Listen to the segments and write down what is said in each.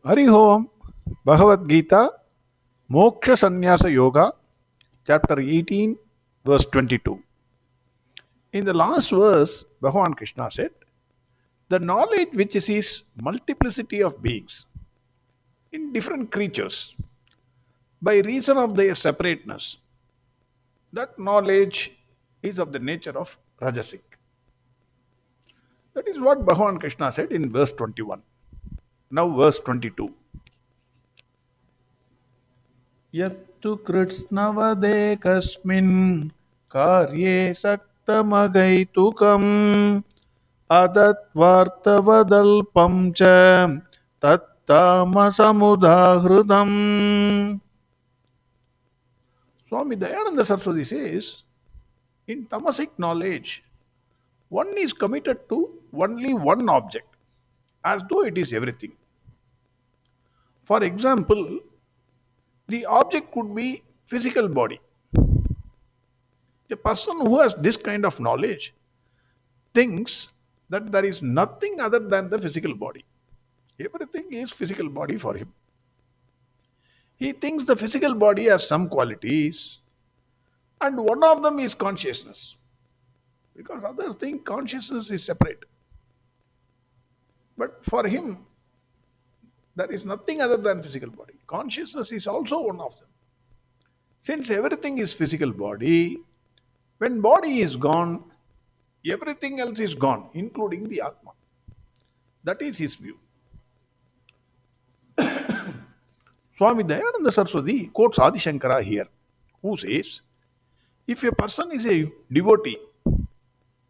Hari Om, Bhagavad Gita, Moksha Sannyasa Yoga, chapter 18, verse 22. In the last verse, Bhagwan Krishna said, the knowledge which sees multiplicity of beings in different creatures by reason of their separateness, that knowledge is of the nature of Rajasic. That is what Bhagwan Krishna said in verse 21. Now verse 22. Yattu Krishnavade kasmin karye saktamagaitukam adatvartavadalpam cha tattamasamudahridam. Swami Dayananda Saraswati says, in Tamasic knowledge, one is committed to only one object, as though it is everything. For example, the object could be physical body. A person who has this kind of knowledge thinks that there is nothing other than the physical body. Everything is physical body for him. He thinks the physical body has some qualities, and one of them is consciousness. Because others think consciousness is separate. But for him, there is nothing other than physical body. Consciousness is also one of them. Since everything is physical body, when body is gone, everything else is gone, including the Atma. That is his view. Swami Dayananda Saraswati quotes Adi Shankara here, who says, if a person is a devotee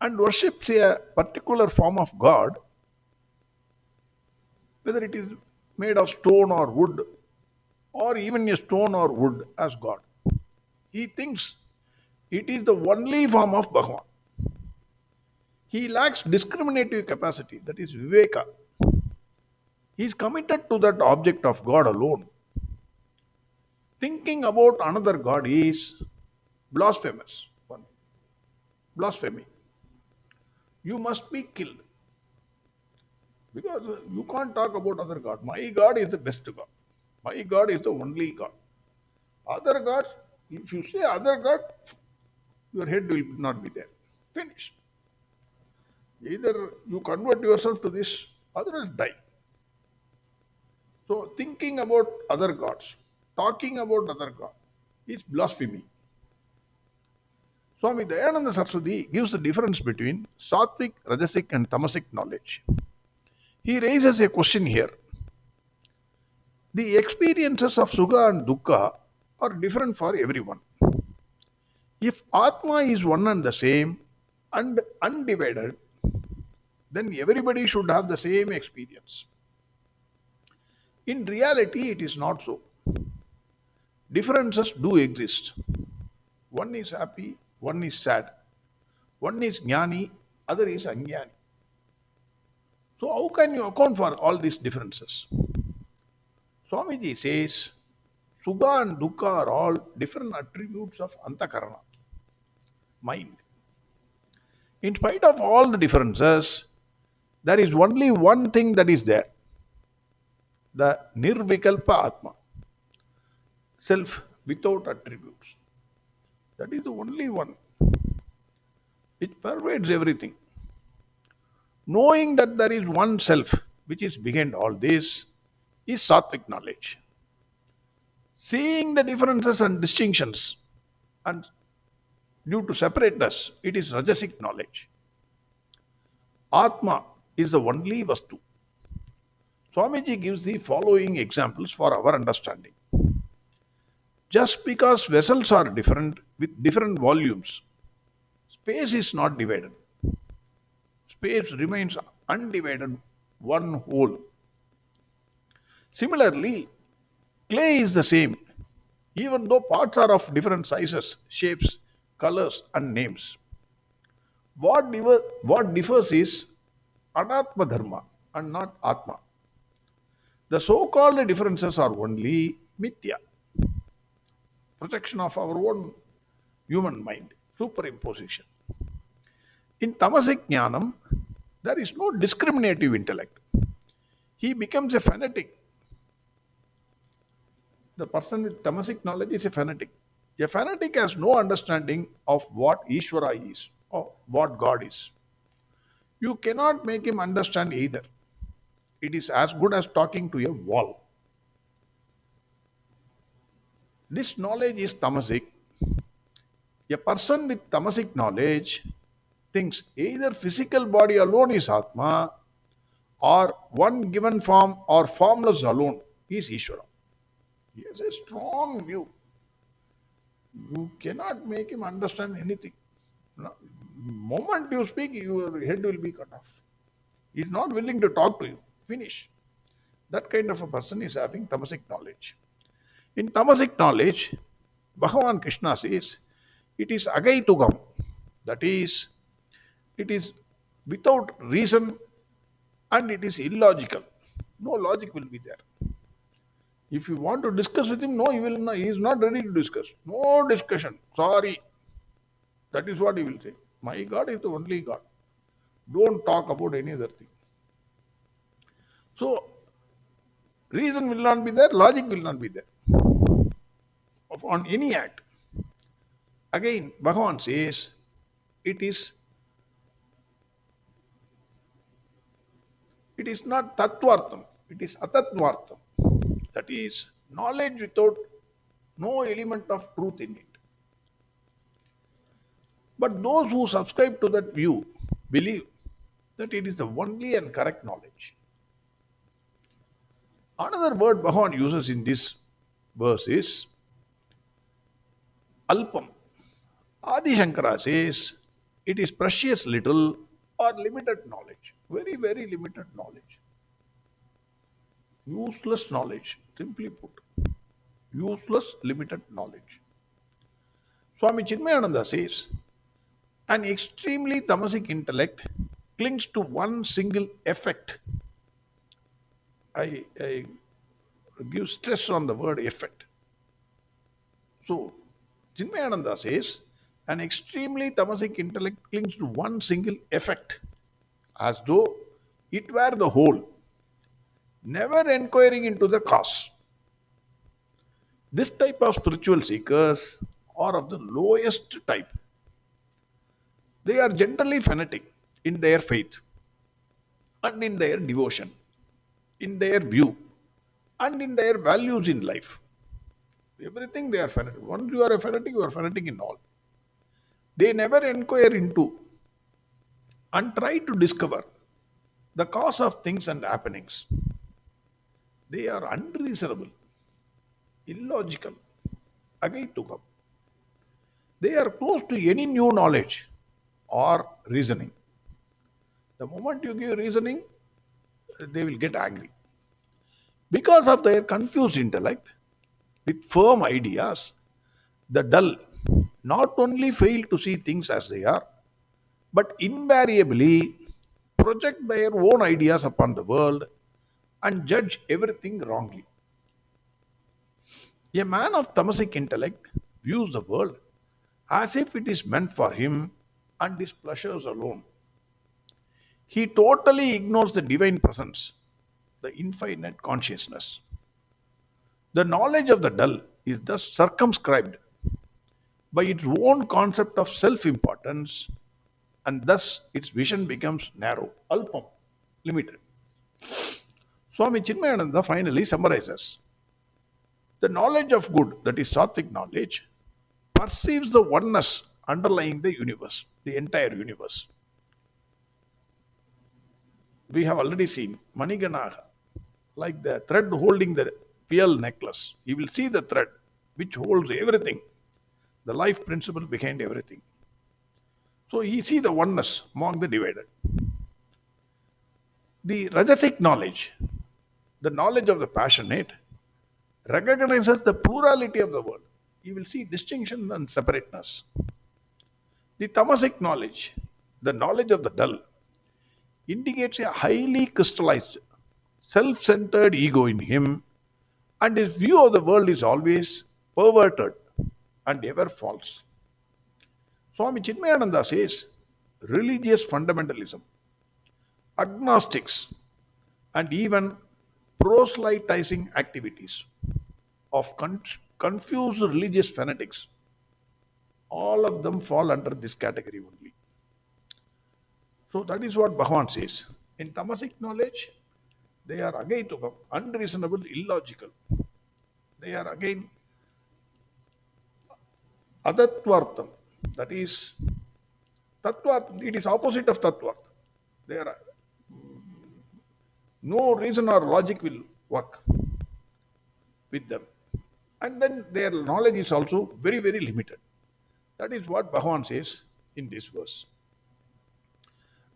and worships a particular form of God, whether it is made of stone or wood, or even a stone or wood as God, he thinks it is the only form of Bhagwan. He lacks discriminative capacity, that is Viveka. He is committed to that object of God alone. Thinking about another God is blasphemous. Blasphemy. You must be killed. Because you can't talk about other God. My God is the best God. My God is the only God. Other gods, if you say other God, your head will not be there. Finish. Either you convert yourself to this, otherwise die. So thinking about other gods, talking about other gods is blasphemy. Swami Dayananda Saraswati gives the difference between Sattvic, Rajasic and Tamasic knowledge. He raises a question here. The experiences of Sukha and Dukkha are different for everyone. If Atma is one and the same and undivided, then everybody should have the same experience. In reality, it is not so. Differences do exist. One is happy, one is sad. One is jnani, other is ajnani. So how can you account for all these differences? Swamiji says, Sukha and Dukkha are all different attributes of Antakarana, mind. In spite of all the differences, there is only one thing that is there. The Nirvikalpa Atma. Self without attributes. That is the only one. It pervades everything. Knowing that there is one self which is behind all this is Sattvic knowledge. Seeing the differences and distinctions and due to separateness, it is Rajasic knowledge. Atma is the only Vastu. Swamiji gives the following examples for our understanding. Just because vessels are different with different volumes, space is not divided. Space remains undivided, one whole. Similarly, clay is the same, even though parts are of different sizes, shapes, colors and names. What differs is Anatma Dharma and not Atma. The so-called differences are only Mithya, projection of our own human mind, superimposition. In Tamasic Jnanam, there is no discriminative intellect. He becomes a fanatic The person with tamasic knowledge is a fanatic. A fanatic has no understanding of what Ishvara is or what God is. You cannot make him understand either. It is as good as talking to a wall. This knowledge is tamasic. A person with tamasic knowledge thinks either physical body alone is Atma or one given form or formless alone is Ishvara. He has a strong view. You cannot make him understand anything. No. Moment you speak, your head will be cut off. He is not willing to talk to you. Finish. That kind of a person is having tamasic knowledge. In tamasic knowledge, Bhagwan Krishna says, it is agaitugam. That is, it is without reason and it is illogical. No logic will be there. If you want to discuss with him, no, he is not ready to discuss. No discussion. Sorry. That is what he will say. My God is the only God. Don't talk about any other thing. So, reason will not be there, logic will not be there on any act. Again, Bhagavan says, it is not tattvartham, it is atatvartham. That is, knowledge without no element of truth in it. But those who subscribe to that view believe that it is the only and correct knowledge. Another word Bhagavan uses in this verse is alpam. Adi Shankara says it is precious little or limited knowledge. Very, very limited knowledge. Useless knowledge, simply put. Useless, limited knowledge. Swami Chinmayananda says, an extremely tamasic intellect clings to one single effect. I give stress on the word effect. So, Chinmayananda says, an extremely tamasic intellect clings to one single effect, as though it were the whole, never inquiring into the cause. This type of spiritual seekers are of the lowest type. They are generally fanatic in their faith and in their devotion, in their view, and in their values in life. Everything they are fanatic. Once you are a fanatic, you are fanatic in all. They never inquire into and try to discover the cause of things and happenings. They are unreasonable, illogical, agaitugam. They are close to any new knowledge or reasoning. The moment you give reasoning, they will get angry. Because of their confused intellect with firm ideas, the dull not only fail to see things as they are, but invariably project their own ideas upon the world and judge everything wrongly. A man of tamasic intellect views the world as if it is meant for him and his pleasures alone. He totally ignores the divine presence, the infinite consciousness. The knowledge of the dull is thus circumscribed by its own concept of self-importance, and thus its vision becomes narrow, alpam, limited. Swami Chinmayananda finally summarizes. The knowledge of good, that is sattvic knowledge, perceives the oneness underlying the universe, the entire universe. We have already seen Maniganaha, like the thread holding the pearl necklace. He will see the thread which holds everything, the life principle behind everything. So he sees the oneness among the divided. The Rajasic knowledge, the knowledge of the passionate, recognizes the plurality of the world. He will see distinction and separateness. The Tamasic knowledge, the knowledge of the dull, indicates a highly crystallized, self-centered ego in him, and his view of the world is always perverted and ever false. Swami Chinmayananda says, religious fundamentalism, agnostics, and even proselytizing activities of confused religious fanatics. All of them fall under this category only. So that is what Bhagwan says. In Tamasic knowledge, they are again to unreasonable, illogical. They are again adatvartam. That is tattva. It is opposite of tattva. They are no reason or logic will work with them. And then their knowledge is also very, very limited. That is what Bhagavan says in this verse.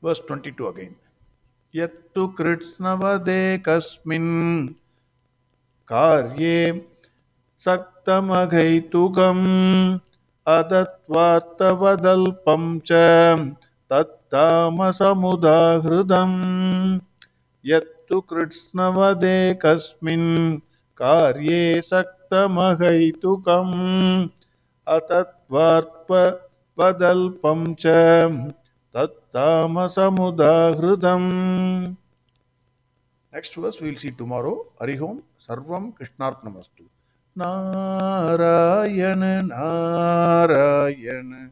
Verse 22 again. Yattu kritsnavade kasmin karye saktamagaitukam adatvartavadalpam cha tattamasamudahridam. Yattu kritsnavade kasmin karye saktamagaitukam atatvartva vadalpam cha tattamasamudahridam. Next verse we will see tomorrow. Harihom Sarvam Krishnarpnamastu. Narayana Narayana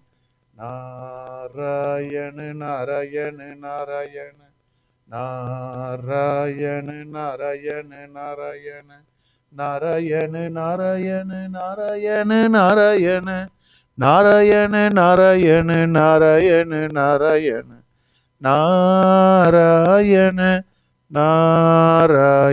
Narayana Narayana Narayana Narayana Narayana Narayana Narayana Narayana Narayana Narayana Narayana Narayana Narayana Narayana Narayana Narayana